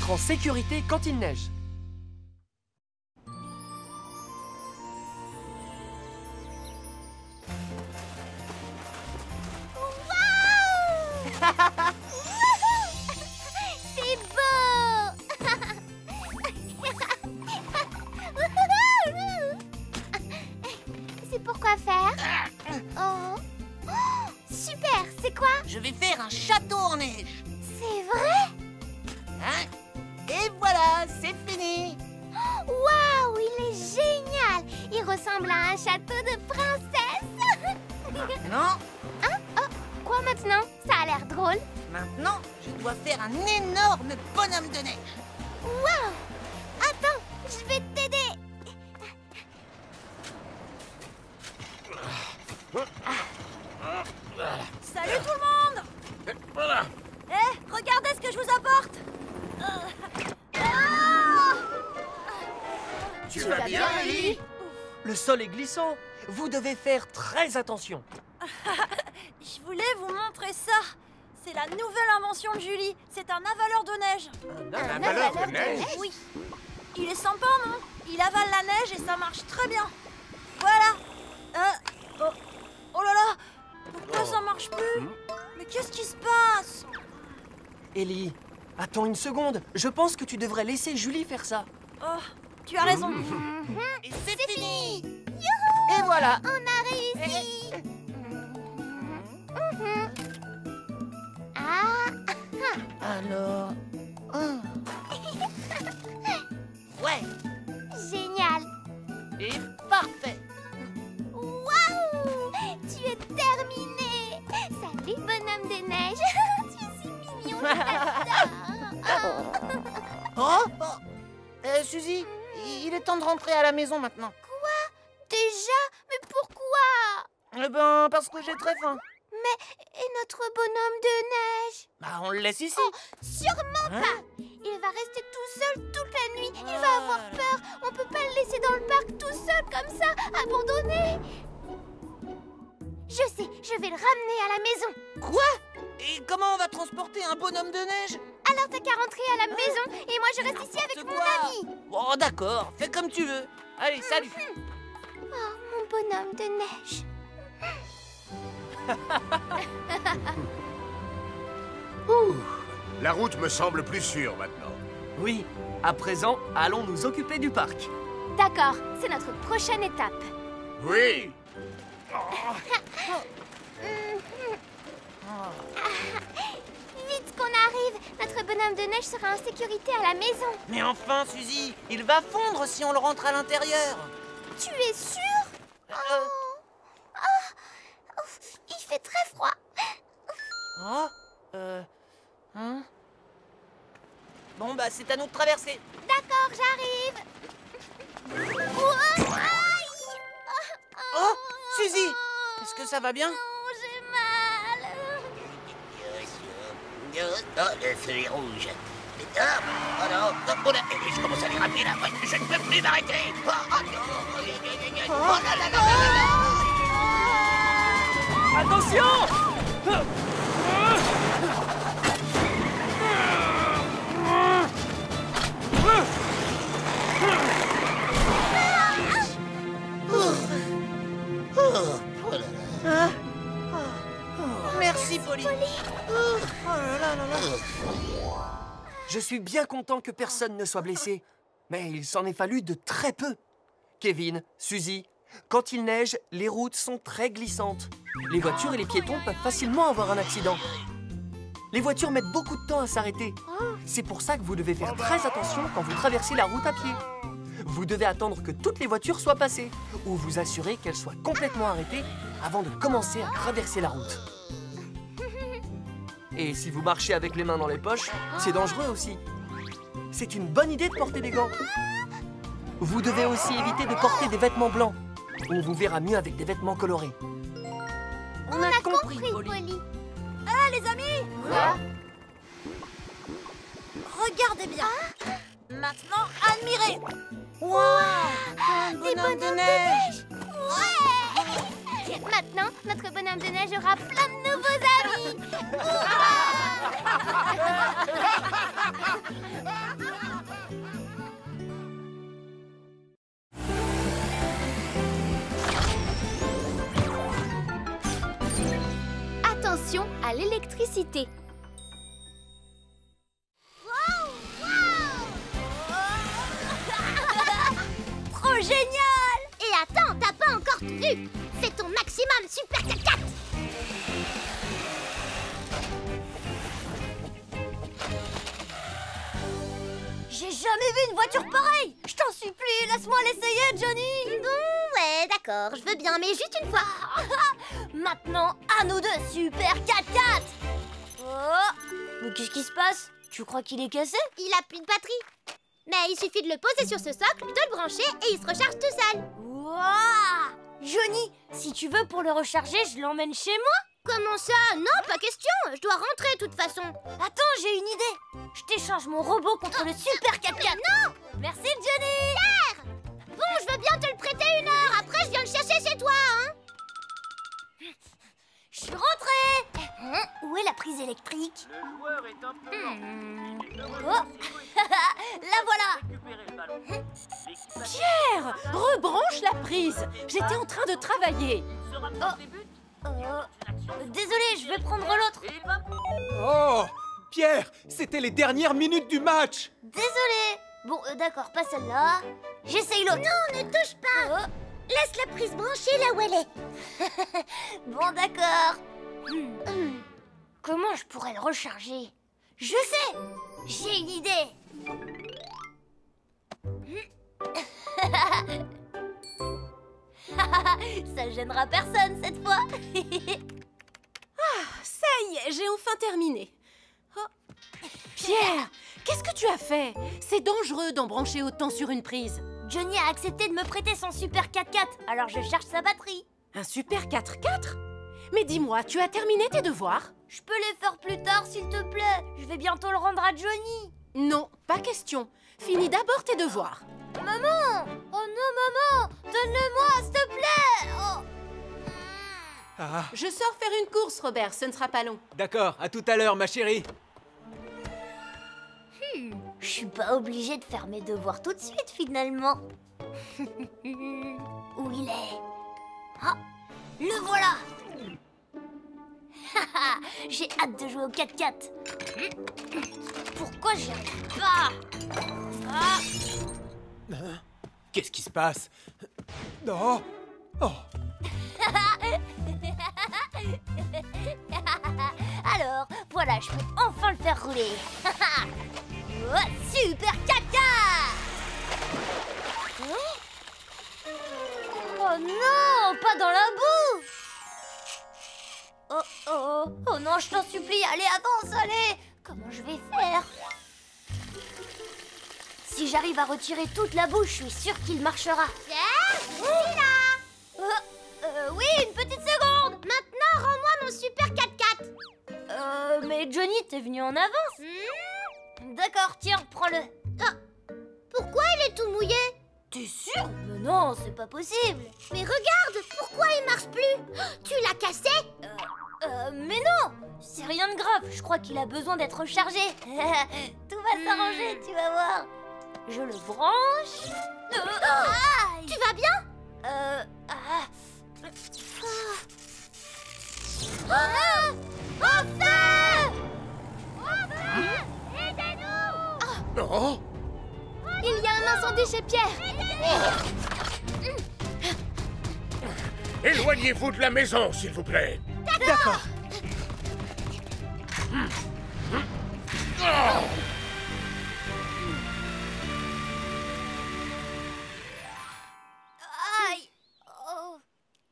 être en sécurité quand il neige. C'est beau! C'est pour quoi faire? Oh. Oh, super! C'est quoi? Je vais faire un château en neige. C'est vrai? Hein? Et voilà, c'est fini. Waouh, il est génial! Il ressemble à un château de princesse! Non, Hein? Oh, quoi maintenant? Ça a l'air drôle. maintenant, je dois faire un énorme bonhomme de neige. Waouh! Attends, je vais t'aider. Salut tout le monde! Voilà. Regardez ce que je vous apporte! Tu vas bien, Ellie? Le sol est glissant. Vous devez faire très attention. Je voulais vous montrer ça. C'est la nouvelle invention de Julie. C'est un avaleur de neige. Un avaleur de neige? Oui. Il est sympa, non? Il avale la neige et ça marche très bien. Voilà. Oh là là! Pourquoi ça marche plus? Mais qu'est-ce qui se passe? Ellie, attends une seconde. Je pense que tu devrais laisser Julie faire ça. Oh, tu as raison. Et c'est fini. Youhou! Et voilà. On a réussi! Ah! Alors... Ouais, Génial! et parfait. Waouh! Tu es terminé! Salut, bonhomme de neige! Tu es si mignon, je t'adore! Oh, Suzy, il est temps de rentrer à la maison maintenant. Déjà? Mais pourquoi? Eh ben, parce que j'ai très faim. Et notre bonhomme de neige? Bah, on le laisse ici. Sûrement Hein? pas! Il va rester tout seul toute la nuit. Il va avoir peur. On peut pas le laisser dans le parc tout seul comme ça, abandonné. Je sais, je vais le ramener à la maison. Quoi? Et comment on va transporter un bonhomme de neige? Alors t'as qu'à rentrer à la maison et moi je reste ici avec mon ami. Oh, d'accord, fais comme tu veux. Allez, salut. Oh, mon bonhomme de neige. Ouh, la route me semble plus sûre maintenant. Oui, à présent, allons nous occuper du parc. D'accord, c'est notre prochaine étape. Oui. Vite qu'on arrive, notre bonhomme de neige sera en sécurité à la maison. Mais enfin, Suzy, il va fondre si on le rentre à l'intérieur. Tu es sûr? Ouf, il fait très froid. Hein? Bon, bah, c'est à nous de traverser. D'accord, j'arrive. Ouah, aïe. Oh, Suzy, est-ce que ça va bien? Non, j'ai mal. Oh, le feu est rouge. Ah, oh non, oh là, je commence à déraper là, je ne peux plus m'arrêter. Oh, oh non, oh là là là là là. Attention! Merci, Polly. Je suis bien content que personne ne soit blessé. Mais il s'en est fallu de très peu. Kevin, Suzy, quand il neige, les routes sont très glissantes. Les voitures et les piétons peuvent facilement avoir un accident. Les voitures mettent beaucoup de temps à s'arrêter. C'est pour ça que vous devez faire très attention quand vous traversez la route à pied. Vous devez attendre que toutes les voitures soient passées ou vous assurer qu'elles soient complètement arrêtées avant de commencer à traverser la route. Et si vous marchez avec les mains dans les poches, c'est dangereux aussi. C'est une bonne idée de porter des gants. Vous devez aussi éviter de porter des vêtements blancs. On vous verra mieux avec des vêtements colorés. On a compris, Polly. Polly. Ah, les amis! Quoi? Regardez bien. Maintenant, admirez. Wow, un bonhomme de neige. Ouais. Maintenant, notre bonhomme de neige aura plein de nouveaux amis. Attention à l'électricité. Trop génial! Et attends, t'as pas encore tout vu. C'est ton maximum super 4x4. J'ai jamais vu une voiture pareille! Je t'en supplie, laisse-moi l'essayer, Johnny! Bon, ouais, d'accord, je veux bien, mais juste une fois. Maintenant, à nous deux, super 4x4! Oh! Mais qu'est-ce qui se passe? Tu crois qu'il est cassé? Il a plus de batterie. Mais il suffit de le poser sur ce socle, de le brancher et il se recharge tout seul. Wouah! Johnny, si tu veux pour le recharger, je l'emmène chez moi? Comment ça? Non, pas question. Je dois rentrer de toute façon. Attends, j'ai une idée. Je t'échange mon robot contre le super 4x4. Non! Merci, Johnny! Pierre! Bon, je veux bien te le prêter 1 heure. Après, je viens le chercher chez toi, hein. Je suis rentrée! Où est la prise électrique? Le joueur est un peu Oh! La voilà! Pierre, rebranche la prise. J'étais en train de travailler. Désolé, je vais prendre l'autre. Oh, Pierre, c'était les dernières minutes du match. Désolé. Bon, d'accord, pas celle-là. J'essaye l'autre. Non, ne touche pas. Laisse la prise branchée là où elle est. Bon, d'accord. Comment je pourrais le recharger? Je sais! J'ai une idée! Ça gênera personne cette fois! Ça y est, j'ai enfin terminé. Oh. Pierre, qu'est-ce que tu as fait? C'est dangereux d'en brancher autant sur une prise. Johnny a accepté de me prêter son super 4x4, alors je charge sa batterie. Un super 4x4? Mais dis-moi, tu as terminé tes devoirs? Je peux les faire plus tard, s'il te plaît. Je vais bientôt le rendre à Johnny. Non, pas question. Finis d'abord tes devoirs. Maman! Oh non, maman! Donne-le-moi, s'il te plaît! Oh. Ah, Je sors faire une course, Robert, ce ne sera pas long. d'accord, à tout à l'heure, ma chérie. Je suis pas obligée de faire mes devoirs tout de suite, finalement. Où il est? Ah, le voilà! J'ai hâte de jouer au 4x4. Pourquoi j'y arrive pas? Ah. Qu'est-ce qui se passe? Oh, oh. Alors, voilà, je peux enfin le faire rouler. Oh, super 4x4! Oh non, pas dans la boue! Oh non, je t'en supplie, allez, avance, allez! Comment je vais faire? Si j'arrive à retirer toute la boue, je suis sûre qu'il marchera. Pierre, je suis là. Oui, une petite seconde! Maintenant, rends-moi mon super 4x4. Mais Johnny, t'es venu en avance. D'accord, tiens, prends-le. Pourquoi il est tout mouillé? T'es sûr? Mais non, c'est pas possible. Mais regarde, pourquoi il marche plus? Tu l'as cassé? Mais non! C'est rien de grave, je crois qu'il a besoin d'être rechargé. Tout va s'arranger, tu vas voir. Je le branche. Aïe. Tu vas bien? Non. Il y a un incendie chez Pierre. Éloignez-vous de la maison, s'il vous plaît. D'accord. Aïe. Oh.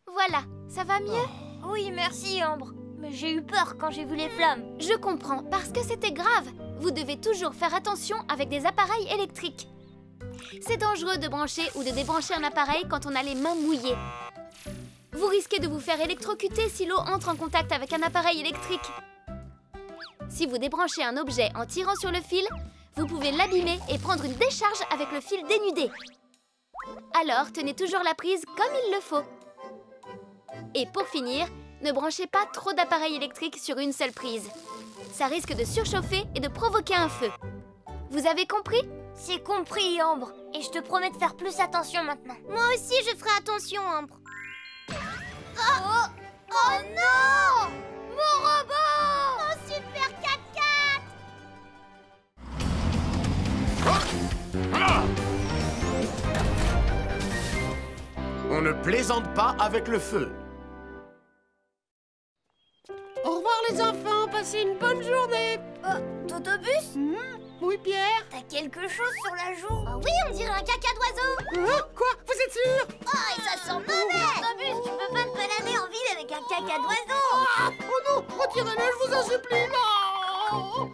Voilà, ça va mieux? Oui, merci Ambre. Mais j'ai eu peur quand j'ai vu les flammes. Je comprends, parce que c'était grave. Vous devez toujours faire attention avec des appareils électriques. C'est dangereux de brancher ou de débrancher un appareil quand on a les mains mouillées. Vous risquez de vous faire électrocuter si l'eau entre en contact avec un appareil électrique. Si vous débranchez un objet en tirant sur le fil, vous pouvez l'abîmer et prendre une décharge avec le fil dénudé. Alors, tenez toujours la prise comme il le faut. Et pour finir, ne branchez pas trop d'appareils électriques sur une seule prise. Ça risque de surchauffer et de provoquer un feu. Vous avez compris? C'est compris, Ambre. Et je te promets de faire plus attention maintenant. Moi aussi, je ferai attention, Ambre. Oh non! Mon robot! Mon super 4x4! On ne plaisante pas avec le feu. Au revoir les enfants, passez une bonne journée. Totobus? Oui, Pierre? T'as quelque chose sur la joue? Ah oui, on dirait un caca d'oiseau. Quoi? Vous êtes sûr? Oh, et ça sent mauvais! Totobus, tu peux pas te balader en ville avec un caca d'oiseau! Oh non, retirez-le, je vous en supplie, non!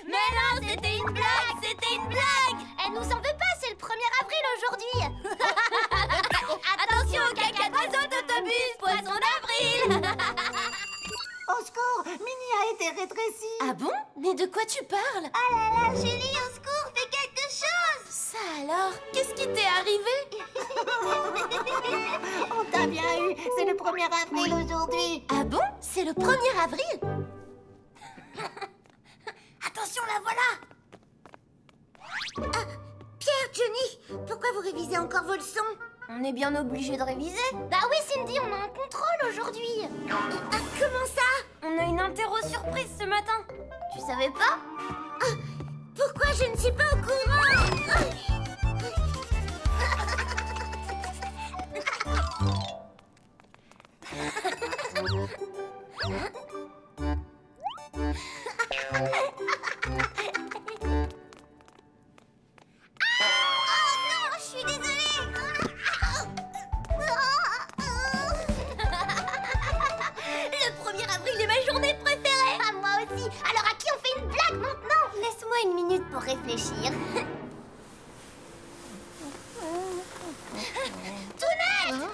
Mais non, c'était une blague! C'était une blague! Elle nous en veut pas, c'est le 1er avril aujourd'hui! Attention au caca d'oiseau, Totobus, poisson d'avril! Au secours, Minnie a été rétrécie. Ah bon? Mais de quoi tu parles? Oh là là, Julie, au secours, fais quelque chose! Ça alors? Qu'est-ce qui t'est arrivé? On t'a bien eu, c'est le 1er avril aujourd'hui. Ah bon? C'est le 1er avril? Attention, la voilà! Pierre, Johnny, pourquoi vous révisez encore vos leçons? On est bien obligé de réviser. Bah oui, Cindy, on a un contrôle aujourd'hui. Comment ça? On a une interro surprise ce matin. Tu savais pas? Pourquoi je ne suis pas au courant? Pour réfléchir. Tounette!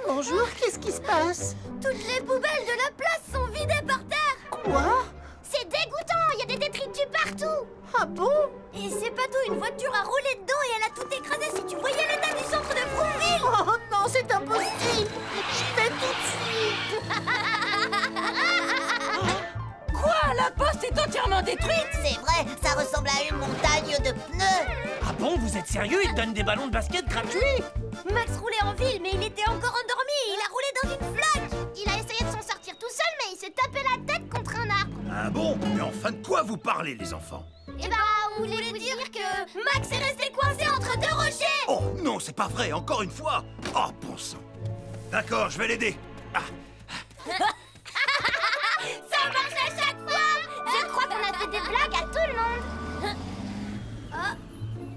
Bonjour, qu'est-ce qui se passe? Toutes les poubelles de la place sont vidées par terre. Quoi? C'est dégoûtant, il y a des détritus partout. Ah bon? Et c'est pas tout, une voiture a roulé dedans et elle a tout écrasé. Si tu voyais l'état du centre de Frouville. Oh non, c'est impossible. J'y vais tout de suite. Quoi? La poste est entièrement détruite? C'est vrai, ça ressemble à une montagne de pneus. Ah bon, vous êtes sérieux? Ils donnent des ballons de basket gratuits? Max roulait en ville, mais il était encore endormi. Il a roulé dans une flaque. Il a essayé de s'en sortir tout seul, mais il s'est tapé la tête contre un arbre. Ah bon? Mais enfin, de quoi vous parlez, les enfants? Eh ben, on voulait vous dire que Max est resté coincé entre deux rochers. Oh non, c'est pas vrai, encore une fois. Oh, bon sang. D'accord, je vais l'aider. Ah, Ça marche à chaque fois. Je crois qu'on a fait des blagues à tout le monde. Oh,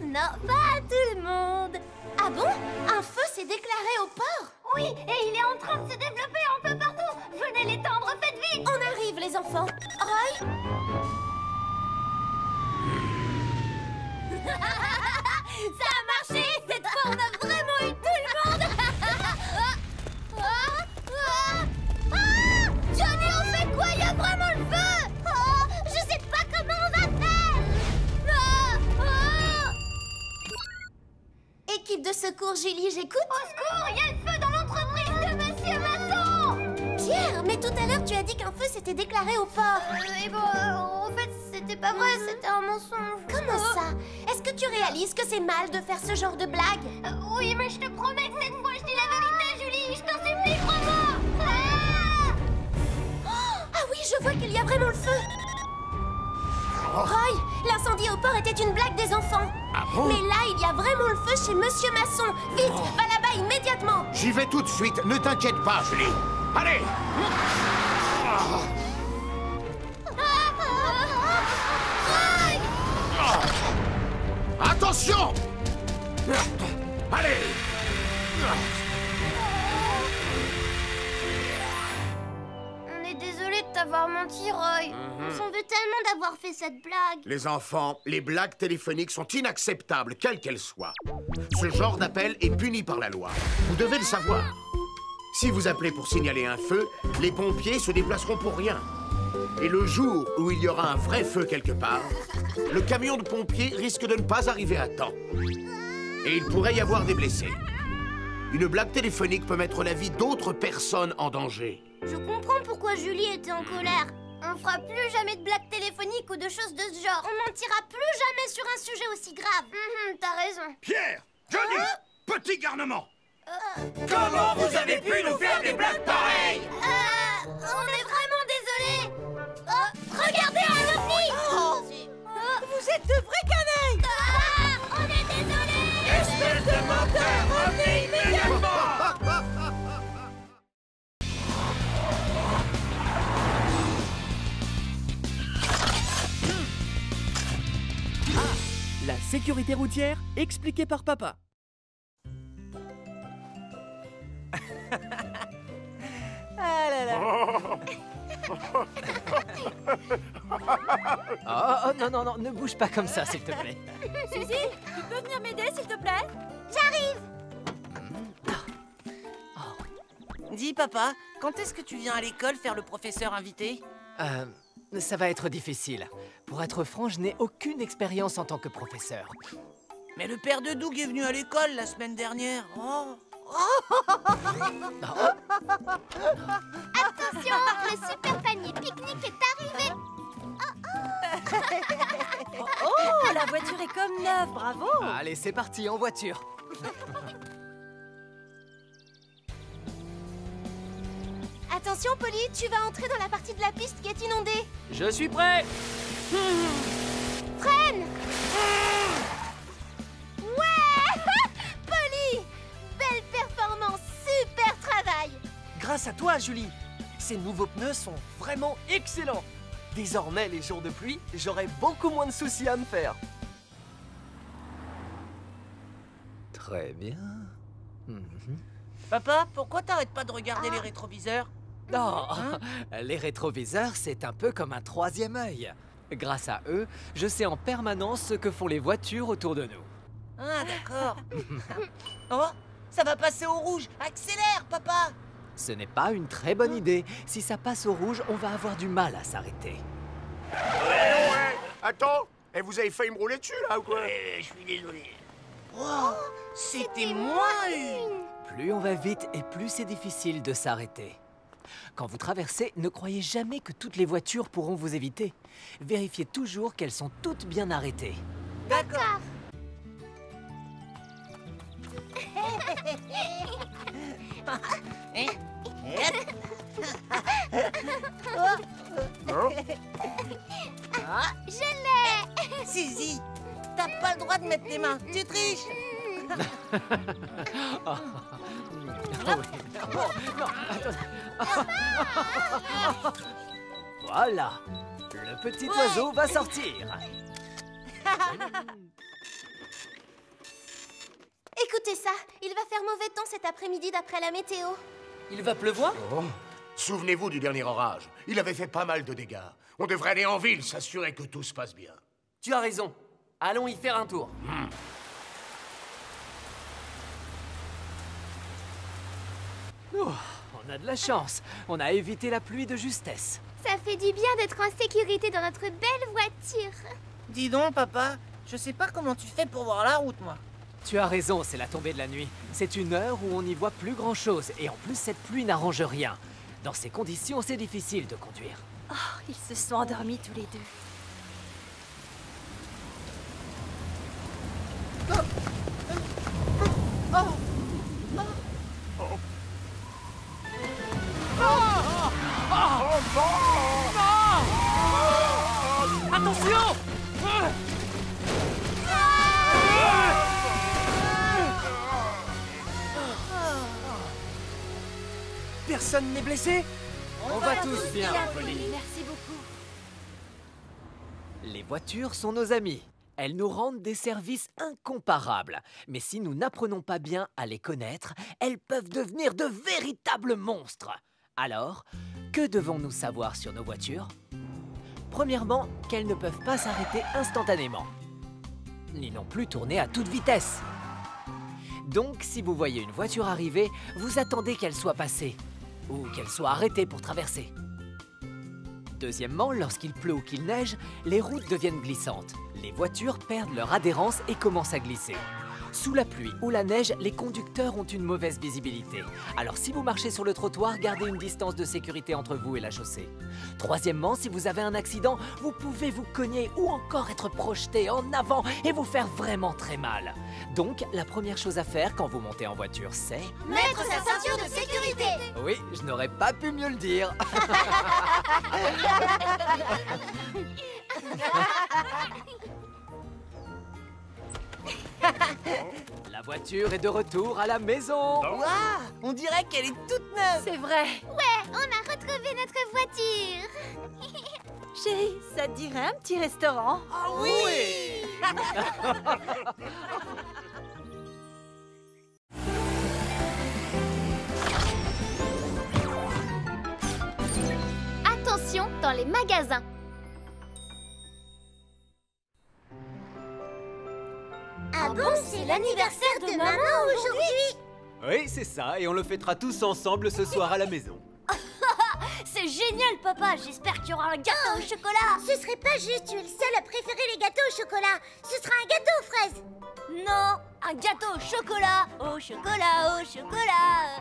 non, pas à tout le monde. Ah bon? Un feu s'est déclaré au port? Oui, et il est en train de se développer un peu partout. Venez l'éteindre, faites vite. On arrive, les enfants. Roy? Ça a marché. Cette fois, on a vraiment eu tout le monde. Johnny, on fait quoi? Il y a vraiment le feu. Oh, je sais pas comment on va faire. Équipe de secours, Julie, j'écoute. Au secours, il y a le feu dans l'entreprise de Monsieur Masson. Pierre, mais tout à l'heure, tu as dit qu'un feu s'était déclaré au port. Et bon, en fait, c'était pas vrai, c'était un mensonge. Comment ça? Est-ce que tu réalises que c'est mal de faire ce genre de blague? Oui, mais je te promets que cette fois, je dis la vérité, Julie. Je t'en supplie, crois-moi. Ah oui, je vois qu'il y a vraiment le feu. Roy, l'incendie au port était une blague des enfants. ah bon? Mais là, il y a vraiment le feu chez Monsieur Masson. Vite, va là-bas immédiatement. J'y vais tout de suite, ne t'inquiète pas, Julie. Allez! Attention! Allez! On est désolé de t'avoir menti, Roy. On s'en veut tellement d'avoir fait cette blague. Les enfants, les blagues téléphoniques sont inacceptables, quelles qu'elles soient. Ce genre d'appel est puni par la loi. Vous devez le savoir. Si vous appelez pour signaler un feu, les pompiers se déplaceront pour rien. Et le jour où il y aura un vrai feu quelque part, le camion de pompiers risque de ne pas arriver à temps. Et il pourrait y avoir des blessés. Une blague téléphonique peut mettre la vie d'autres personnes en danger. Je comprends pourquoi Julie était en colère. On fera plus jamais de blagues téléphoniques ou de choses de ce genre. On mentira plus jamais sur un sujet aussi grave. T'as raison. Pierre, Johnny, petit garnement. Comment vous avez pu nous faire des blagues pareilles? On est vraiment désolés. Regardez un ovni. Vous êtes de vrais canailles! On est désolés. Espèce de menteur, revenez immédiatement! La sécurité routière expliquée par papa. Ah là là! Oh, non, non, non, ne bouge pas comme ça, s'il te plaît. Suzy, tu peux venir m'aider, s'il te plaît? Dis, papa, quand est-ce que tu viens à l'école faire le professeur invité? Ça va être difficile. Pour être franc, je n'ai aucune expérience en tant que professeur. Mais le père de Doug est venu à l'école la semaine dernière. Attention, le super panier pique-nique est arrivé. Oh, la voiture est comme neuve, bravo! Allez, c'est parti, en voiture. Attention, Polly, tu vas entrer dans la partie de la piste qui est inondée. Je suis prêt. Freine! Ouais! Polly! Belle performance, super travail! Grâce à toi, Julie. Ces nouveaux pneus sont vraiment excellents. Désormais, les jours de pluie, j'aurai beaucoup moins de soucis à me faire. Très bien. Papa, pourquoi t'arrêtes pas de regarder les rétroviseurs? Non, les rétroviseurs, c'est un peu comme un troisième œil. Grâce à eux, je sais en permanence ce que font les voitures autour de nous. Ah, d'accord. Oh, ça va passer au rouge. Accélère, papa! Ce n'est pas une très bonne idée. Si ça passe au rouge, on va avoir du mal à s'arrêter. Ouais. Attends, et vous avez failli me rouler dessus, là, ou quoi? Je suis désolé. Wow, c'était moins une. Plus on va vite et plus c'est difficile de s'arrêter. Quand vous traversez, ne croyez jamais que toutes les voitures pourront vous éviter. Vérifiez toujours qu'elles sont toutes bien arrêtées. D'accord. Je l'ai! Suzy, t'as pas le droit de mettre tes mains. Tu triches. Ah oui. Oh, non, attendez. Voilà, le petit oiseau va sortir. Écoutez ça, il va faire mauvais temps cet après-midi d'après la météo. Il va pleuvoir? Oh. Souvenez-vous du dernier orage. Il avait fait pas mal de dégâts. On devrait aller en ville, s'assurer que tout se passe bien. Tu as raison. Allons y faire un tour. Oh, on a de la chance. On a évité la pluie de justesse. Ça fait du bien d'être en sécurité dans notre belle voiture. Dis donc, papa, je sais pas comment tu fais pour voir la route, moi. Tu as raison, c'est la tombée de la nuit. C'est une heure où on n'y voit plus grand-chose. Et en plus, cette pluie n'arrange rien. Dans ces conditions, c'est difficile de conduire. Oh, ils se sont endormis tous les deux. Attention! Personne n'est blessé? On va tous bien, Polly. Merci beaucoup. Les voitures sont nos amies. Elles nous rendent des services incomparables. Mais si nous n'apprenons pas bien à les connaître, elles peuvent devenir de véritables monstres. Alors, que devons-nous savoir sur nos voitures? Premièrement, qu'elles ne peuvent pas s'arrêter instantanément, ni non plus tourner à toute vitesse. Donc, si vous voyez une voiture arriver, vous attendez qu'elle soit passée, ou qu'elle soit arrêtée pour traverser. Deuxièmement, lorsqu'il pleut ou qu'il neige, les routes deviennent glissantes. Les voitures perdent leur adhérence et commencent à glisser. Sous la pluie ou la neige, les conducteurs ont une mauvaise visibilité. Alors si vous marchez sur le trottoir, gardez une distance de sécurité entre vous et la chaussée. Troisièmement, si vous avez un accident, vous pouvez vous cogner ou encore être projeté en avant et vous faire vraiment très mal. Donc, la première chose à faire quand vous montez en voiture, c'est... Mettre sa ceinture de sécurité. Oui, je n'aurais pas pu mieux le dire. La voiture est de retour à la maison. Waouh, on dirait qu'elle est toute neuve. C'est vrai. Ouais, on a retrouvé notre voiture. Chérie, ça te dirait un petit restaurant? Ah oui. Attention dans les magasins. Ah bon, c'est l'anniversaire de maman aujourd'hui. Oui, c'est ça, et on le fêtera tous ensemble ce soir à la maison. C'est génial, papa. J'espère qu'il y aura un gâteau au chocolat. Ce serait pas juste, tu es le seul à préférer les gâteaux au chocolat. Ce sera un gâteau aux fraises. Non, un gâteau au chocolat. Au chocolat, au chocolat.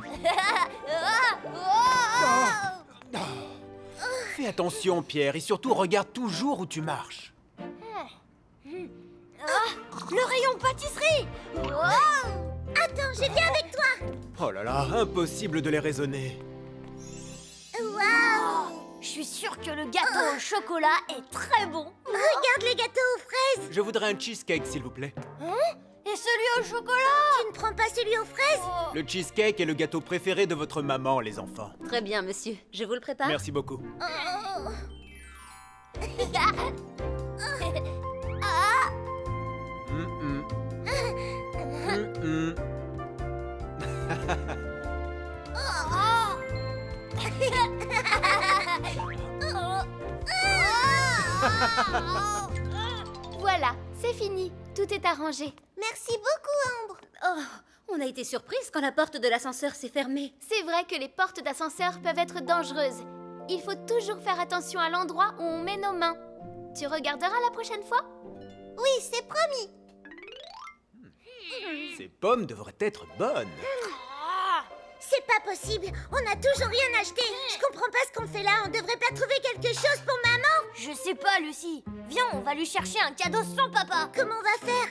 Fais attention, Pierre, et surtout regarde toujours où tu marches. Le rayon pâtisserie. Attends, je viens avec toi. Oh là là, impossible de les raisonner. Waouh! Je suis sûre que le gâteau au chocolat est très bon. Regarde les gâteaux aux fraises. Je voudrais un cheesecake, s'il vous plaît. Et celui au chocolat? Tu ne prends pas celui aux fraises? Le cheesecake est le gâteau préféré de votre maman, les enfants. Très bien, monsieur. Je vous le prépare. Merci beaucoup. Voilà, c'est fini. Tout est arrangé. Merci beaucoup, Ambre. Oh, on a été surprise quand la porte de l'ascenseur s'est fermée. C'est vrai que les portes d'ascenseur peuvent être dangereuses. Il faut toujours faire attention à l'endroit où on met nos mains. Tu regarderas la prochaine fois? Oui, c'est promis. Ces pommes devraient être bonnes. C'est pas possible. On n'a toujours rien acheté. Je comprends pas ce qu'on fait là. On devrait pas trouver quelque chose pour maman? Je sais pas, Lucie. Viens, on va lui chercher un cadeau sans papa. Comment on va faire?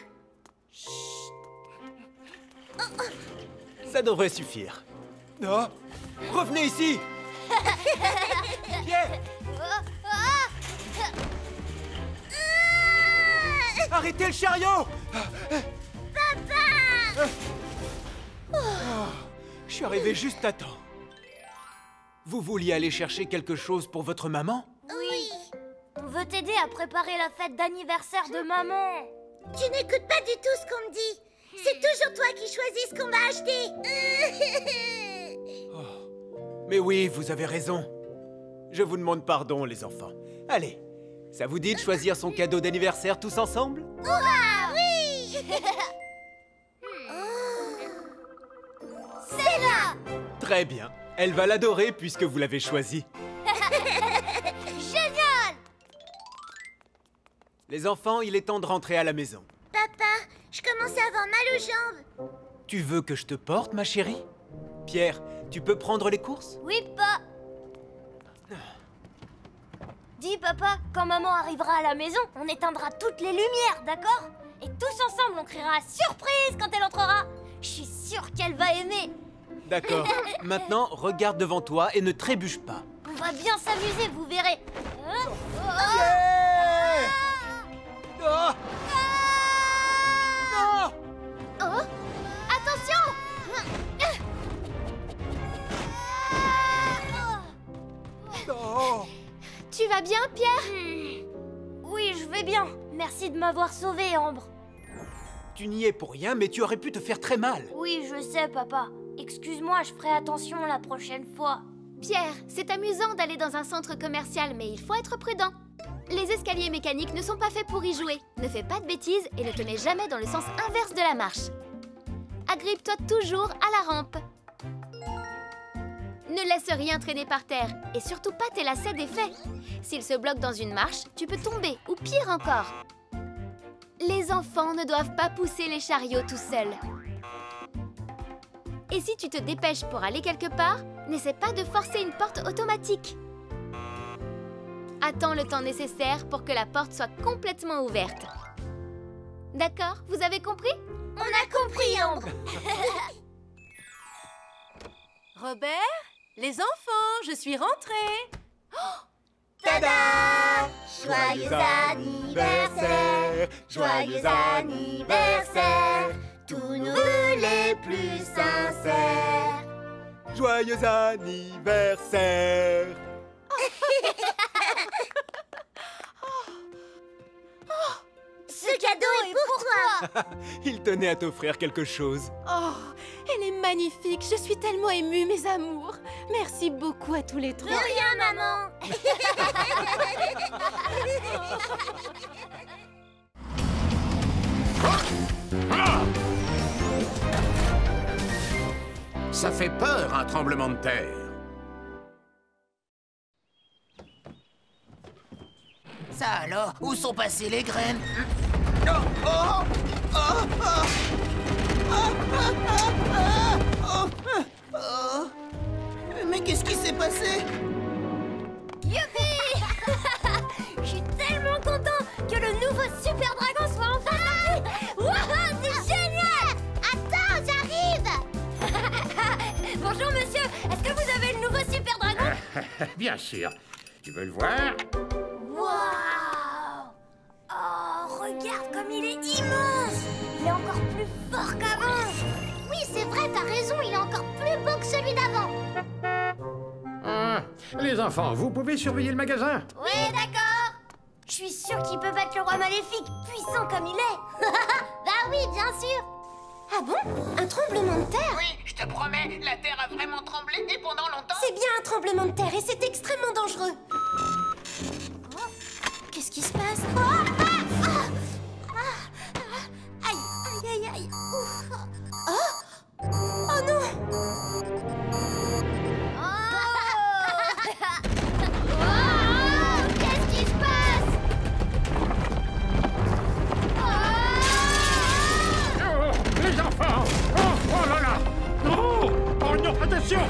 Ça devrait suffire. Oh, revenez ici. Pierre, arrêtez le chariot. Papa! Je suis arrivé juste à temps. Vous vouliez aller chercher quelque chose pour votre maman? Oui. On veut t'aider à préparer la fête d'anniversaire de maman. Tu n'écoutes pas du tout ce qu'on me dit. C'est toujours toi qui choisis ce qu'on va acheter. Mais oui, vous avez raison. Je vous demande pardon, les enfants. Allez, ça vous dit de choisir son cadeau d'anniversaire tous ensemble? Hurrah! Oui! C'est là! Très bien. Elle va l'adorer puisque vous l'avez choisi. Génial! Les enfants, il est temps de rentrer à la maison. Papa, je commence à avoir mal aux jambes. Tu veux que je te porte, ma chérie? Pierre, tu peux prendre les courses? Oui, pas. Dis, papa, quand maman arrivera à la maison, on éteindra toutes les lumières, d'accord? Et tous ensemble, on criera « Surprise » quand elle entrera. Je suis sûre qu'elle va aimer. D'accord. Maintenant, regarde devant toi et ne trébuche pas. On va bien s'amuser, vous verrez. Yeah! Oh! Non! Oh! Attention! Oh! Tu vas bien, Pierre? Oui, je vais bien. Merci de m'avoir sauvée, Ambre. Tu n'y es pour rien, mais tu aurais pu te faire très mal. Oui, je sais, papa. Excuse-moi, je ferai attention la prochaine fois. Pierre, c'est amusant d'aller dans un centre commercial, mais il faut être prudent. Les escaliers mécaniques ne sont pas faits pour y jouer. Ne fais pas de bêtises et ne te mets jamais dans le sens inverse de la marche. Agrippe-toi toujours à la rampe. Ne laisse rien traîner par terre et surtout pas tes lacets défaits. S'ils se bloquent dans une marche, tu peux tomber ou pire encore. Les enfants ne doivent pas pousser les chariots tout seuls. Et si tu te dépêches pour aller quelque part, n'essaie pas de forcer une porte automatique. Attends le temps nécessaire pour que la porte soit complètement ouverte. D'accord? Vous avez compris? On a compris, Ambre. Robert, les enfants, je suis rentrée. Tada! Joyeux anniversaire! Joyeux anniversaire! Tous nos vœux les plus sincères! Joyeux anniversaire! Ce cadeau est pour toi! Il tenait à t'offrir quelque chose. Oh, elle est magnifique. Je suis tellement émue, mes amours. Merci beaucoup à tous les trois. De rien, maman! Ça fait peur, un tremblement de terre. Ça alors, où sont passées les graines? Mais qu'est-ce qui s'est passé? Youpi! Je suis tellement content que le nouveau Super Dragon soit enfin sorti! Wouhou, c'est génial! Attends, j'arrive! Bonjour, monsieur. Est-ce que vous avez le nouveau Super Dragon? Bien sûr. Tu veux le voir? Waouh! Oh, regarde comme il est immense! Il est encore plus fort qu'avant! Oui, c'est vrai, t'as raison, il est encore plus beau que celui d'avant! Les enfants, vous pouvez surveiller le magasin? Oui, d'accord! Je suis sûre qu'il peut battre le roi maléfique, puissant comme il est! Bah oui, bien sûr! Ah bon? Un tremblement de terre? Oui, je te promets, la Terre a vraiment tremblé et pendant longtemps. C'est bien un tremblement de terre et c'est extrêmement dangereux. Qu'est-ce qui se passe? Aïe, aïe, aïe, aïe! Ouf. Oh non! Qu'est-ce qui se passe? Oh, les enfants! Oh là là! Oh non, attention!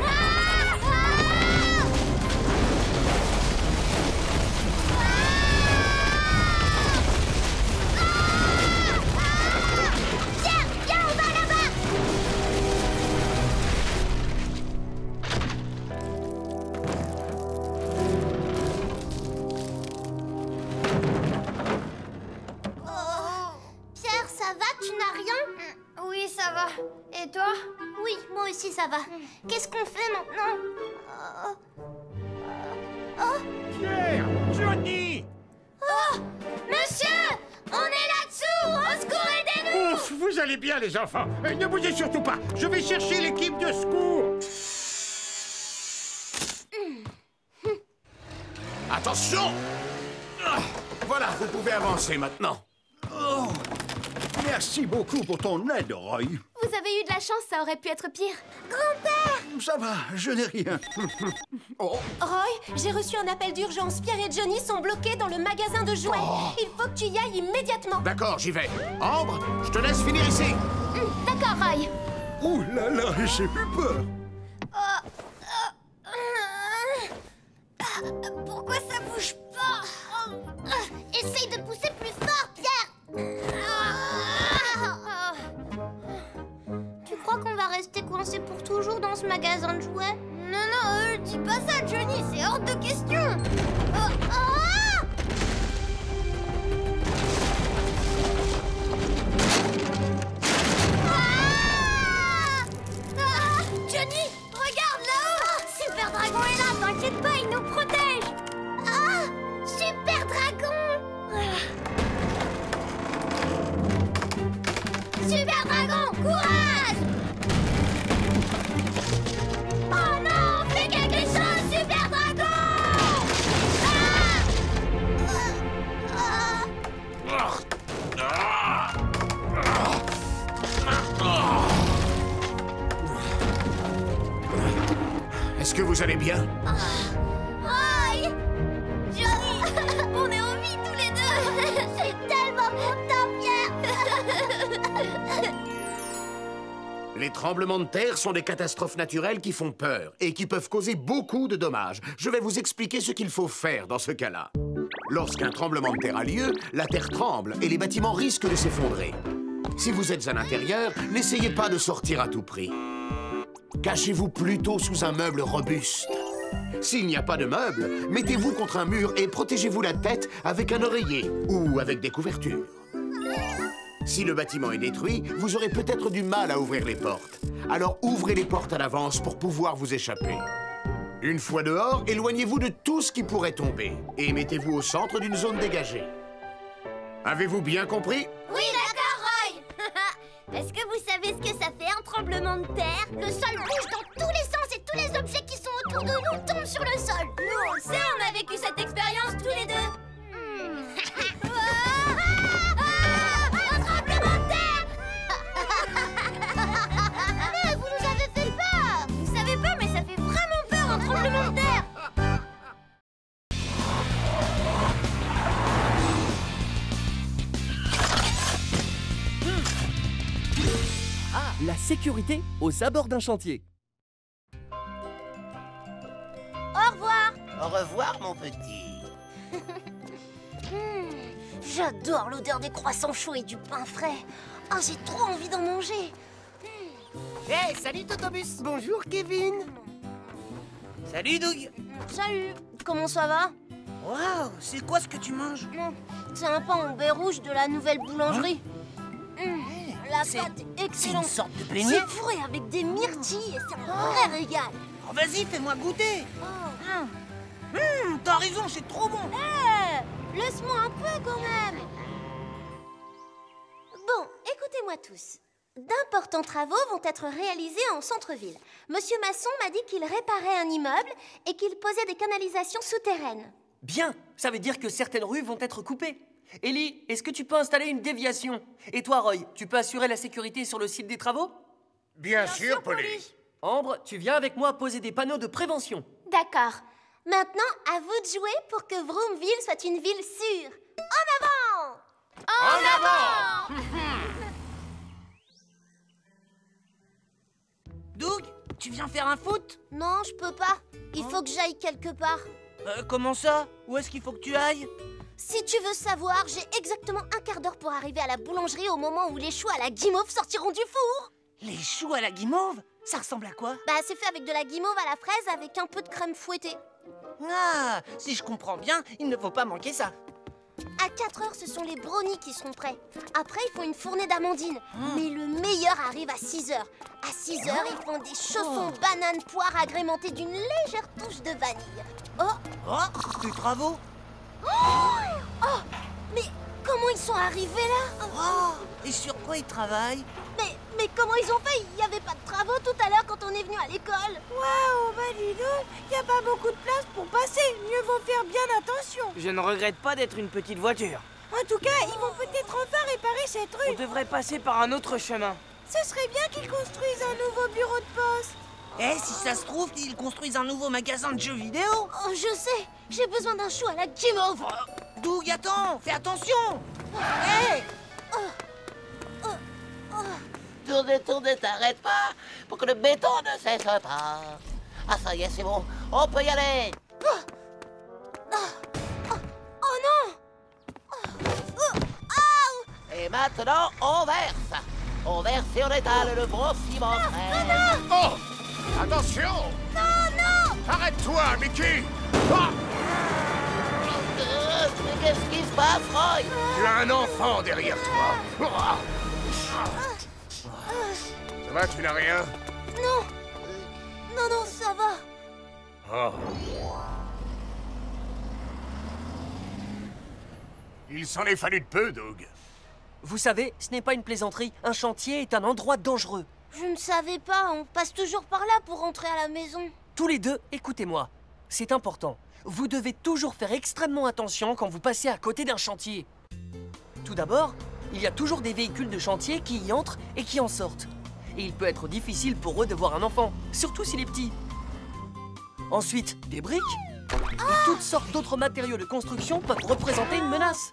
Viens, on va là-bas! Pierre, ça va? Tu n'as rien? Oui, ça va. Et toi? Oui, moi aussi ça va. Qu'est-ce qu'on fait maintenant? Pierre! Johnny! Oh! Monsieur! On est là-dessous! Au secours, aidez-nous! Ouf, vous allez bien, les enfants. Ne bougez surtout pas. Je vais chercher l'équipe de secours. Attention! Voilà, vous pouvez avancer maintenant. Oh, merci beaucoup pour ton aide, Roy. Vous avez eu de la chance, ça aurait pu être pire. Ça va, je n'ai rien. Oh, Roy, j'ai reçu un appel d'urgence. Pierre et Johnny sont bloqués dans le magasin de jouets. Il faut que tu y ailles immédiatement. D'accord, j'y vais. Ambre, je te laisse finir ici. D'accord, Roy. oh là là, j'ai eu peur. Pourquoi ça bouge pas? Essaye de pousser plus fort, Pierre! Tu crois qu'on va rester coincé pour toujours dans ce magasin de jouets? Non, dis pas ça, Johnny, c'est hors de question! Johnny, regarde là-haut! Super Dragon est là, t'inquiète pas, il nous protège! Ah! Super Dragon! Super Dragon, courage! Oh non, fais quelque chose, Super Dragon! Est-ce que vous allez bien? Roy! Johnny! On est en vie tous les deux! Je suis tellement content, Pierre! Les tremblements de terre sont des catastrophes naturelles qui font peur et qui peuvent causer beaucoup de dommages. Je vais vous expliquer ce qu'il faut faire dans ce cas-là. Lorsqu'un tremblement de terre a lieu, la terre tremble et les bâtiments risquent de s'effondrer. Si vous êtes à l'intérieur, n'essayez pas de sortir à tout prix. Cachez-vous plutôt sous un meuble robuste. S'il n'y a pas de meuble, mettez-vous contre un mur et protégez-vous la tête avec un oreiller ou avec des couvertures. Si le bâtiment est détruit, vous aurez peut-être du mal à ouvrir les portes. Alors ouvrez les portes à l'avance pour pouvoir vous échapper. Une fois dehors, éloignez-vous de tout ce qui pourrait tomber et mettez-vous au centre d'une zone dégagée. Avez-vous bien compris? Oui, d'accord, Roy. Est-ce que vous savez ce que ça fait un tremblement de terre? Le sol bouge dans tous les sens et tous les objets qui sont autour de nous tombent sur le sol. Nous, on le sait, on a vécu cette expérience tous les deux. Un tremblement de terre! Mais vous nous avez fait peur! Vous savez pas, mais ça fait vraiment peur, un tremblement de terre! La sécurité aux abords d'un chantier. Au revoir! Au revoir, mon petit. J'adore l'odeur des croissants chauds et du pain frais. Ah, j'ai trop envie d'en manger. Hey, salut Totobus. Bonjour Kevin. Salut Doug. Salut, comment ça va? Waouh, c'est quoi ce que tu manges? C'est un pain au beurre rouge de la nouvelle boulangerie. La C'est- pâte est C'est une excellente. sorte de beignet. C'est fourré avec des myrtilles et c'est un vrai régal. Oh, vas-y, fais-moi goûter. T'as raison, c'est trop bon. Laisse-moi un peu quand même. Bon, écoutez-moi tous. D'importants travaux vont être réalisés en centre-ville. Monsieur Masson m'a dit qu'il réparait un immeuble et qu'il posait des canalisations souterraines. Bien, ça veut dire que certaines rues vont être coupées. Ellie, est-ce que tu peux installer une déviation? Et toi, Roy, tu peux assurer la sécurité sur le site des travaux? Bien sûr, Polly. Ambre, tu viens avec moi poser des panneaux de prévention. D'accord. Maintenant, à vous de jouer pour que Vroomville soit une ville sûre. En avant! En avant! Doug, tu viens faire un foot? Non, je peux pas. Il faut que j'aille quelque part. Comment ça? Où est-ce qu'il faut que tu ailles? Si tu veux savoir, j'ai exactement un quart d'heure pour arriver à la boulangerie au moment où les choux à la guimauve sortiront du four. Les choux à la guimauve? Ça ressemble à quoi? Bah, c'est fait avec de la guimauve à la fraise avec un peu de crème fouettée. Ah, si je comprends bien, il ne faut pas manquer ça. À 4 heures, ce sont les brownies qui seront prêts. Après, ils font une fournée d'amandines. Mais le meilleur arrive à 6 heures. À 6 heures, ils font des chaussons bananes poires agrémentés d'une légère touche de vanille. Oh, des travaux? Oh, mais comment ils sont arrivés là? Oh, et sur quoi ils travaillent? Mais comment ils ont fait? Il n'y avait pas de travaux tout à l'heure quand on est venu à l'école. Waouh, bah dis donc, y a pas beaucoup de place pour passer. Mieux vaut faire bien attention. Je ne regrette pas d'être une petite voiture. En tout cas, ils vont peut-être enfin réparer cette On rue. devrait passer par un autre chemin. Ce serait bien qu'ils construisent un nouveau bureau de poste. Eh, si ça se trouve, ils construisent un nouveau magasin de jeux vidéo. Oh, je sais, j'ai besoin d'un chou à la guimauve. Doug, attends, fais attention. Hé! Tournez, tournez, t'arrêtes pas pour que le béton ne cesse pas. Ah, ça y est, c'est bon. On peut y aller. Oh non! Et maintenant, on verse. On verse et on étale le gros ciment frais. Oh! Attention! Non! Arrête-toi, Mickey! Ah! Mais qu'est-ce qui se passe, Roy? Tu as un enfant derrière toi. Ah! Ça va, tu n'as rien? Non, ça va. Oh. Il s'en est fallu de peu, Doug. Vous savez, ce n'est pas une plaisanterie. Un chantier est un endroit dangereux. Je ne savais pas, on passe toujours par là pour rentrer à la maison. Tous les deux, écoutez-moi. C'est important. Vous devez toujours faire extrêmement attention quand vous passez à côté d'un chantier. Tout d'abord, il y a toujours des véhicules de chantier qui y entrent et qui en sortent. Et il peut être difficile pour eux de voir un enfant, surtout s'il est petit. Ensuite, des briques et toutes sortes d'autres matériaux de construction peuvent représenter une menace.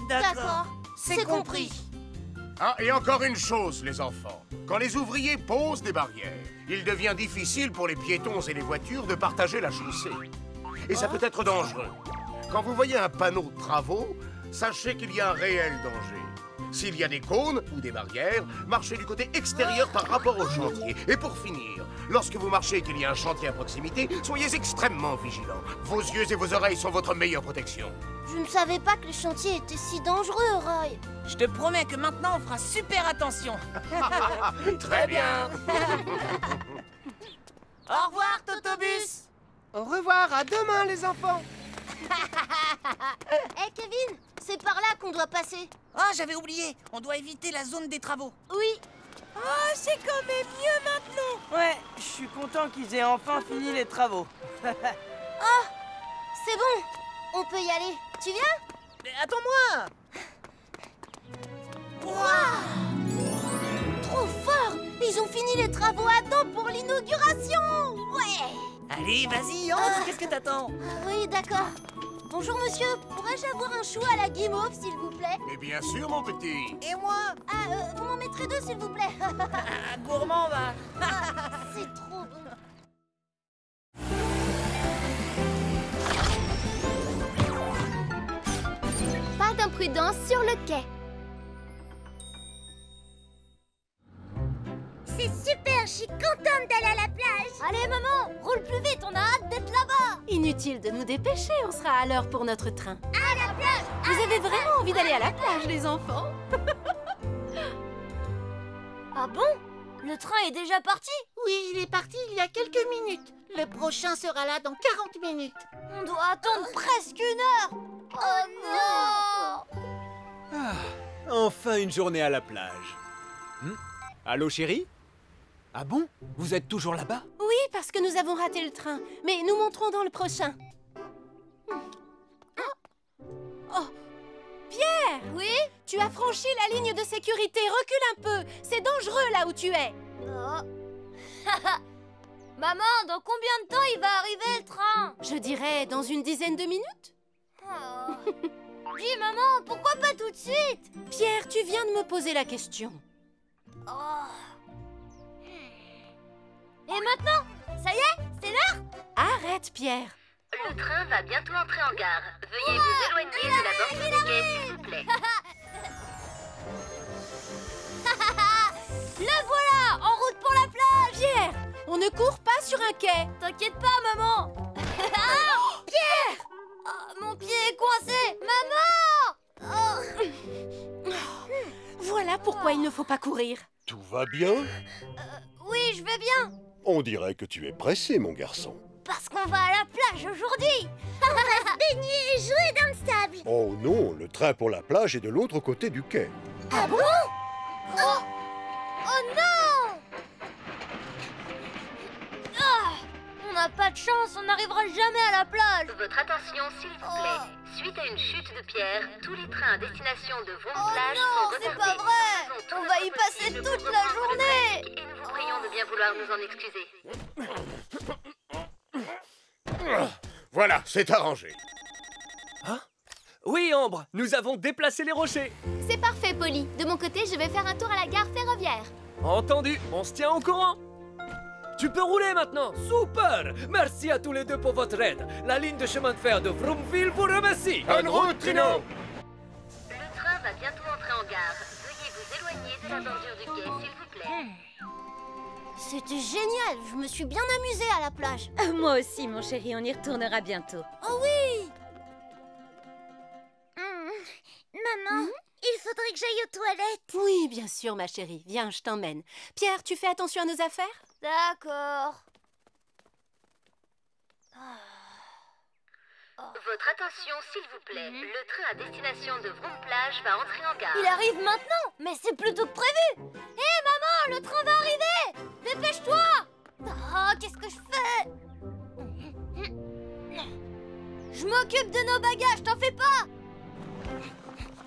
D'accord, c'est compris. Ah, et encore une chose, les enfants. Quand les ouvriers posent des barrières, il devient difficile pour les piétons et les voitures de partager la chaussée. Et ça peut être dangereux. Quand vous voyez un panneau de travaux, sachez qu'il y a un réel danger. S'il y a des cônes ou des barrières, marchez du côté extérieur par rapport au chantier. Et pour finir, lorsque vous marchez et qu'il y a un chantier à proximité, soyez extrêmement vigilants. Vos yeux et vos oreilles sont votre meilleure protection. Je ne savais pas que le chantier était si dangereux, Roy. Je te promets que maintenant, on fera super attention. Très bien. Au revoir, Totobus. Au revoir, à demain les enfants. Hé, Kevin, c'est par là qu'on doit passer. Ah, j'avais oublié. On doit éviter la zone des travaux. Oui. Oh, c'est quand même mieux maintenant. Ouais, je suis content qu'ils aient enfin fini les travaux. Oh, c'est bon. On peut y aller. Tu viens? Mais attends-moi. Waouh! Trop fort! Ils ont fini les travaux à temps pour l'inauguration! Ouais! Allez, vas-y, entre. Qu'est-ce que t'attends? Oui, d'accord. Bonjour, monsieur. Pourrais-je avoir un chou à la guimauve, s'il vous plaît? Mais bien sûr, mon petit. Et moi? Vous m'en mettrez 2, s'il vous plaît. Gourmand, va. C'est trop bon. Pas d'imprudence sur le quai. C'est super, je suis contente d'aller à la plage. Allez, maman, roule plus vite, on a hâte d'être là-bas. Inutile de nous dépêcher, on sera à l'heure pour notre train. À la plage. Vous avez vraiment envie d'aller à la plage, les enfants? Ah bon? Le train est déjà parti? Oui, il est parti il y a quelques minutes. Le prochain sera là dans 40 minutes. On doit attendre presque 1 heure. Oh non! Ah, enfin une journée à la plage. Allô, chérie? Ah bon? Vous êtes toujours là-bas? Oui, parce que nous avons raté le train. Mais nous monterons dans le prochain. Oh! Pierre! Oui? Tu as franchi la ligne de sécurité. Recule un peu. C'est dangereux là où tu es. Oh. Maman, dans combien de temps il va arriver le train? Je dirais dans une dizaine de minutes. Oh. Dis, maman, pourquoi pas tout de suite? Pierre, tu viens de me poser la question. Oh. Et maintenant? Ça y est? C'est l'heure? Arrête, Pierre. Le train va bientôt entrer en gare. Veuillez vous éloigner de la bordure du quai, s'il vous plaît. Le voilà! En route pour la plage! Pierre, on ne court pas sur un quai. T'inquiète pas, maman! Pierre! Oh, mon pied est coincé! Maman! Voilà pourquoi il ne faut pas courir. Tout va bien? Oui, je vais bien. On dirait que tu es pressé, mon garçon. Parce qu'on va à la plage aujourd'hui. On va se baigner et jouer dans le sable. Oh non, le train pour la plage est de l'autre côté du quai. Ah bon? Oh, oh non! Ah, on n'a pas de chance, on n'arrivera jamais à la plage. Votre attention, s'il vous plaît. Suite à une chute de pierre, tous les trains à destination de Vaume-Plage sont retardés. C'est pas vrai! On va y passer toute la journée! Et nous vous prions de bien vouloir nous en excuser. Voilà, c'est arrangé. Hein? Oui, Ambre, nous avons déplacé les rochers. C'est parfait, Polly. De mon côté, je vais faire un tour à la gare ferroviaire. Entendu, on se tient au courant. Tu peux rouler maintenant. Super! Merci à tous les deux pour votre aide. La ligne de chemin de fer de Vroomville vous remercie. Bonne route, Trino! Le train va bientôt entrer en gare. Veuillez vous éloigner de la bordure du quai, s'il vous plaît. C'était génial, je me suis bien amusée à la plage. Moi aussi, mon chéri, on y retournera bientôt. Oh oui! Maman, il faudrait que j'aille aux toilettes. Oui, bien sûr, ma chérie. Viens, je t'emmène. Pierre, tu fais attention à nos affaires? D'accord. Votre attention, s'il vous plaît. Le train à destination de Vaume-Plage va entrer en gare. Il arrive maintenant, mais c'est plutôt que prévu. Hé, maman, le train va arriver. Dépêche-toi. Ah, qu'est-ce que je fais? Je m'occupe de nos bagages, t'en fais pas.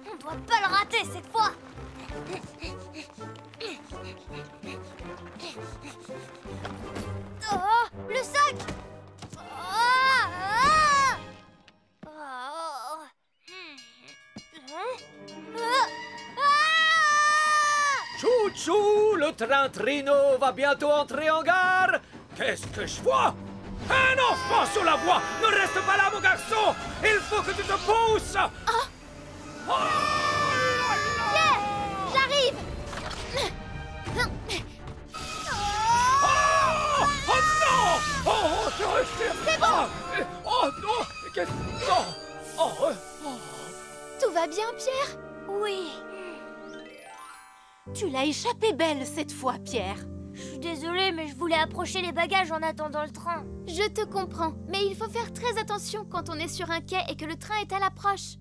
On doit pas le rater cette fois. Oh, le sac. train Trino va bientôt entrer en gare. Qu'est-ce que je vois? Un enfant sur la voie! Ne reste pas là, mon garçon! Il faut que tu te pousses! Oh Pierre, j'arrive. Oh non! Oh, c'est bon! Oh non! Qu'est-ce... Non! Tout va bien, Pierre? Oui. Tu l'as échappé belle cette fois, Pierre. Je suis désolée, mais je voulais approcher les bagages en attendant le train. Je te comprends, mais il faut faire très attention quand on est sur un quai et que le train est à l'approche.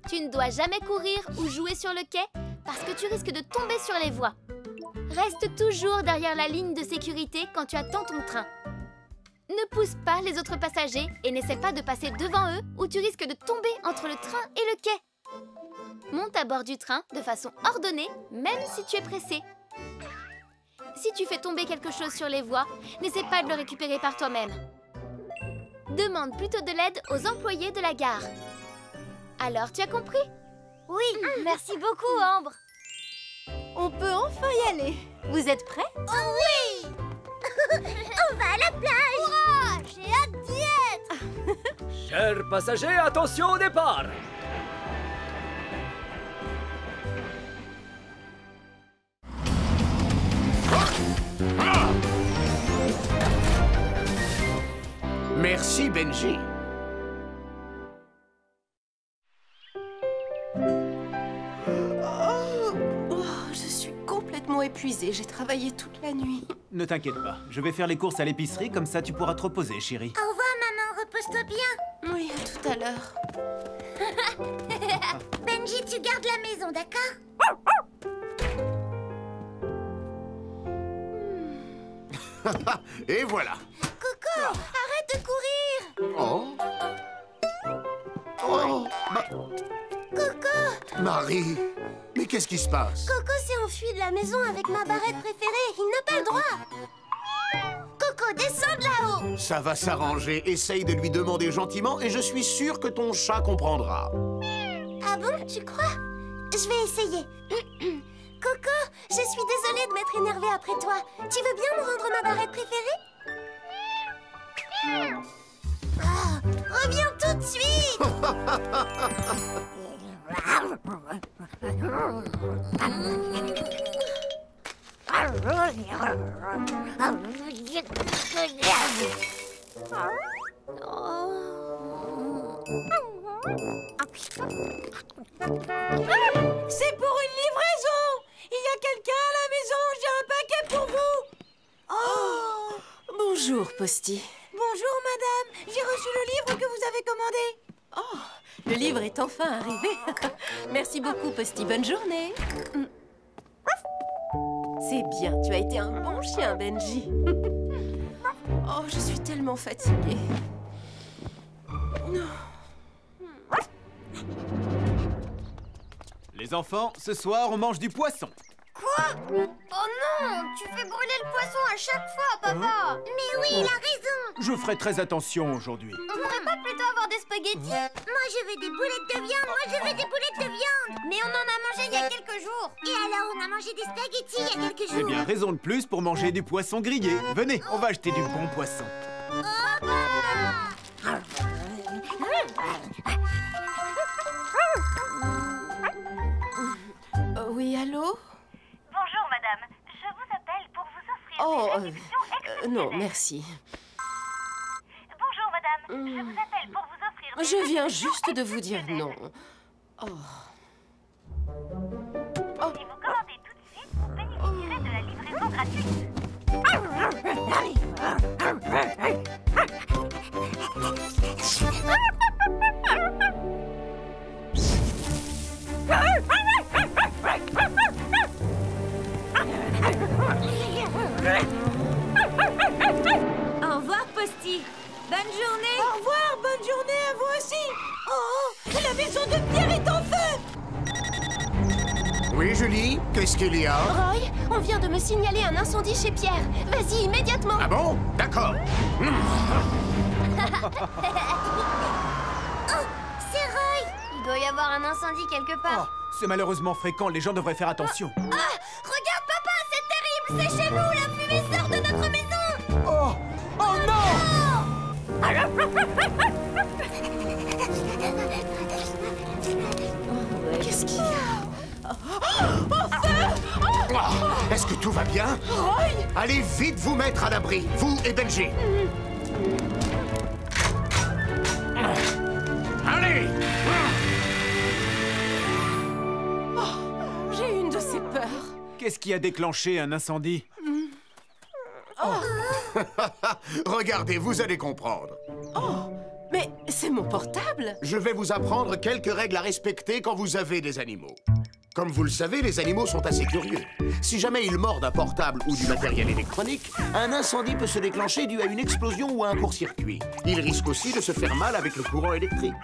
Tu ne dois jamais courir ou jouer sur le quai parce que tu risques de tomber sur les voies. Reste toujours derrière la ligne de sécurité quand tu attends ton train. Ne pousse pas les autres passagers et n'essaie pas de passer devant eux ou tu risques de tomber entre le train et le quai. Monte à bord du train de façon ordonnée, même si tu es pressé. Si tu fais tomber quelque chose sur les voies, n'essaie pas de le récupérer par toi-même. Demande plutôt de l'aide aux employés de la gare. Alors, tu as compris? Oui, merci beaucoup, Ambre. On peut enfin y aller. Vous êtes prêts? Oh oui. On va à la plage. Hurrah! J'ai hâte d'y être. Chers passagers, attention au départ. Merci, Benji. Je suis complètement épuisée. J'ai travaillé toute la nuit. Ne t'inquiète pas, je vais faire les courses à l'épicerie, comme ça tu pourras te reposer, chérie. Au revoir, maman. Repose-toi bien. Oui, à tout à l'heure. Benji, tu gardes la maison, d'accord? Et voilà. Coco, arrête de courir. Oh. Oh. Coco. Marie, mais qu'est-ce qui se passe? Coco s'est enfui de la maison avec ma barrette préférée. Il n'a pas le droit. Coco, descends de là-haut. Ça va s'arranger. Essaye de lui demander gentiment et je suis sûr que ton chat comprendra. Ah bon, tu crois? Je vais essayer. Coco, je suis désolée de m'être énervée après toi. Tu veux bien me rendre ma barrette préférée? Reviens tout de suite. C'est pour une livraison. Il y a quelqu'un à la maison. J'ai un paquet pour vous. Oh. Bonjour, Posty. Bonjour, madame. J'ai reçu le livre que vous avez commandé. Oh, le livre est enfin arrivé. Merci beaucoup, Posty. Bonne journée. C'est bien, tu as été un bon chien, Benji. Oh, je suis tellement fatiguée. Les enfants, ce soir, on mange du poisson. Quoi? Oh non! Tu fais brûler le poisson à chaque fois, papa! Mais oui, il a raison! Je ferai très attention aujourd'hui. On pourrait pas plutôt avoir des spaghettis? Moi, je veux des boulettes de viande! Moi, je veux des boulettes de viande! Mais on en a mangé il y a quelques jours! Et alors, on a mangé des spaghettis il y a quelques jours! Eh bien, raison de plus pour manger du poisson grillé. Venez, on va acheter du bon poisson. Oui, allô? Bonjour, madame. Je vous appelle pour vous offrir des réductions exceptionnelles. Non, merci. Bonjour, madame. Je vous appelle pour vous offrir des Je viens réductions juste de vous dire non. Oh. Si vous commandez tout de suite, vous bénéficierez de la livraison gratuite. Au revoir, Posty. Bonne journée. Au revoir, bonne journée à vous aussi. Oh, la maison de Pierre est en feu. Oui, Julie, qu'est-ce qu'il y a? Roy, on vient de me signaler un incendie chez Pierre. Vas-y, immédiatement. Ah bon? D'accord. Oh, c'est Roy! Il doit y avoir un incendie quelque part. C'est malheureusement fréquent, les gens devraient faire attention. Ah! Regarde, papa! C'est chez nous, la fumée sort de notre maison! Oh! Oh non! Qu'est-ce qu'il y a? Est-ce que tout va bien? Roy! Allez vite vous mettre à l'abri, vous et Benji. Allez! J'ai une de ces peurs. Qu'est-ce qui a déclenché un incendie? Regardez, vous allez comprendre. Oh, mais c'est mon portable. Je vais vous apprendre quelques règles à respecter quand vous avez des animaux. Comme vous le savez, les animaux sont assez curieux. Si jamais ils mordent un portable ou du matériel électronique, un incendie peut se déclencher dû à une explosion ou à un court-circuit. Ils risquent aussi de se faire mal avec le courant électrique.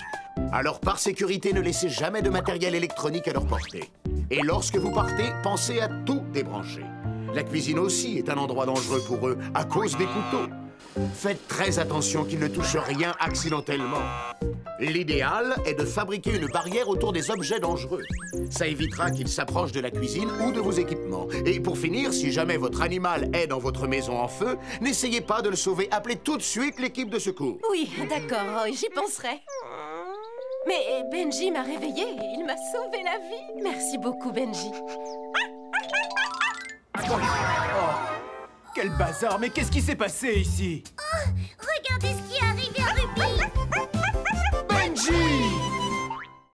Alors, par sécurité, ne laissez jamais de matériel électronique à leur portée. Et lorsque vous partez, pensez à tout débrancher. La cuisine aussi est un endroit dangereux pour eux, à cause des couteaux. Faites très attention qu'ils ne touchent rien accidentellement. L'idéal est de fabriquer une barrière autour des objets dangereux. Ça évitera qu'ils s'approchent de la cuisine ou de vos équipements. Et pour finir, si jamais votre animal est dans votre maison en feu, n'essayez pas de le sauver. Appelez tout de suite l'équipe de secours. Oui, d'accord, Roy, j'y penserai. Mais Benji m'a réveillée et il m'a sauvé la vie. Merci beaucoup, Benji. Oh, quel bazar! Mais qu'est-ce qui s'est passé ici? Oh, regardez ce qu'il y a!